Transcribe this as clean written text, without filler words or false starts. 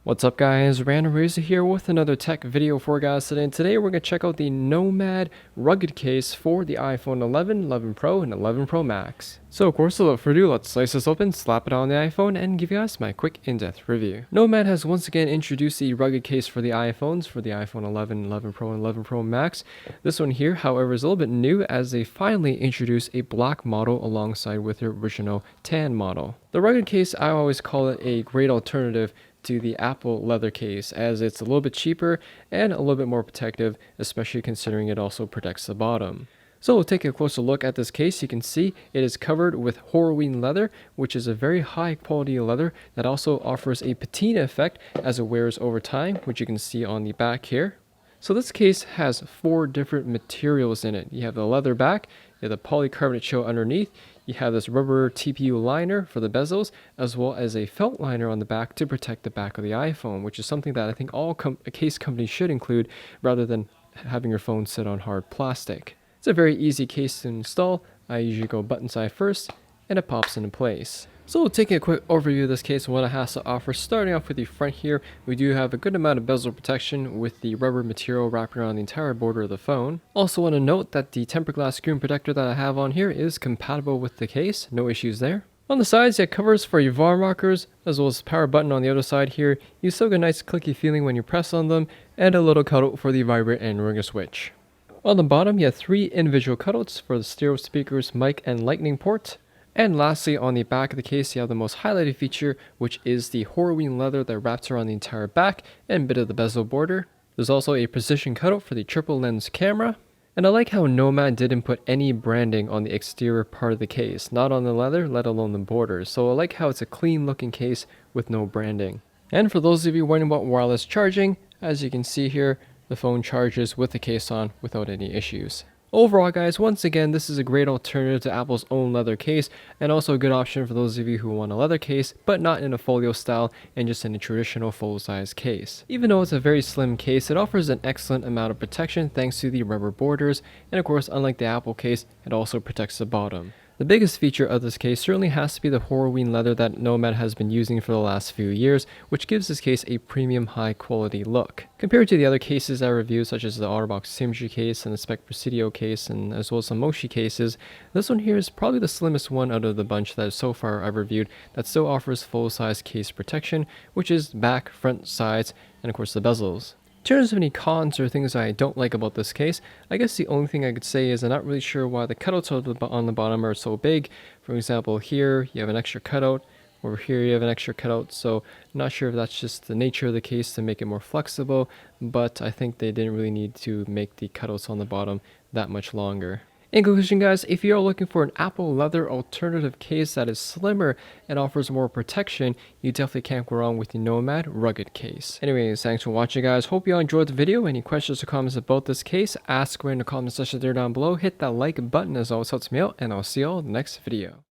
What's up guys, Random Razor here with another tech video for you guys today. And today we're going to check out the Nomad rugged case for the iPhone 11, 11 Pro, and 11 Pro Max. So of course, without further ado, let's slice this open, slap it on the iPhone, and give you guys my quick in-depth review. Nomad has once again introduced the rugged case for the iPhones, for the iPhone 11, 11 Pro, and 11 Pro Max. This one here, however, is a little bit new as they finally introduced a black model alongside with their original tan model. The rugged case, I always call it a great alternative to the Apple leather case, as it's a little bit cheaper and a little bit more protective, especially considering it also protects the bottom. So we'll take a closer look at this case. You can see it is covered with Horween leather, which is a very high quality leather that also offers a patina effect as it wears over time, which you can see on the back here. So this case has 4 different materials in it. You have the leather back, you have the polycarbonate shell underneath, you have this rubber TPU liner for the bezels, as well as a felt liner on the back to protect the back of the iPhone, which is something that I think all case companies should include rather than having your phone sit on hard plastic. It's a very easy case to install. I usually go button side first, and it pops into place. So taking a quick overview of this case and what it has to offer, starting off with the front here, we do have a good amount of bezel protection with the rubber material wrapped around the entire border of the phone. Also want to note that the tempered glass screen protector that I have on here is compatible with the case, no issues there. On the sides, you have covers for your VAR markers, as well as power button on the other side here. You still get a nice clicky feeling when you press on them, and a little cutout for the vibrate and ringer switch. On the bottom, you have 3 individual cutouts for the stereo speakers, mic, and lightning port. And lastly, on the back of the case, you have the most highlighted feature, which is the Horween leather that wraps around the entire back and a bit of the bezel border. There's also a precision cutout for the triple lens camera. And I like how Nomad didn't put any branding on the exterior part of the case, not on the leather, let alone the borders. So I like how it's a clean looking case with no branding. And for those of you wondering about wireless charging, as you can see here, the phone charges with the case on without any issues. Overall guys, once again, this is a great alternative to Apple's own leather case, and also a good option for those of you who want a leather case, but not in a folio style and just in a traditional full-size case. Even though it's a very slim case, it offers an excellent amount of protection thanks to the rubber borders, and of course, unlike the Apple case, it also protects the bottom. The biggest feature of this case certainly has to be the Horween leather that Nomad has been using for the last few years, which gives this case a premium high quality look. Compared to the other cases I reviewed, such as the OtterBox Symmetry case and the Spec Presidio case, and as well as some Moshi cases, this one here is probably the slimmest one out of the bunch that so far I've reviewed that still offers full-size case protection, which is back, front, sides, and of course the bezels. In terms of any cons or things I don't like about this case, I guess the only thing I could say is I'm not really sure why the cutouts on the bottom are so big. For example, here you have an extra cutout, over here you have an extra cutout, so I'm not sure if that's just the nature of the case to make it more flexible, but I think they didn't really need to make the cutouts on the bottom that much longer. In conclusion guys, if you're looking for an Apple leather alternative case that is slimmer and offers more protection, you definitely can't go wrong with the Nomad rugged case. Anyways, thanks for watching guys, hope you all enjoyed the video. Any questions or comments about this case, ask me in the comment section there down below. Hit that like button, as always helps me out, and I'll see you all in the next video.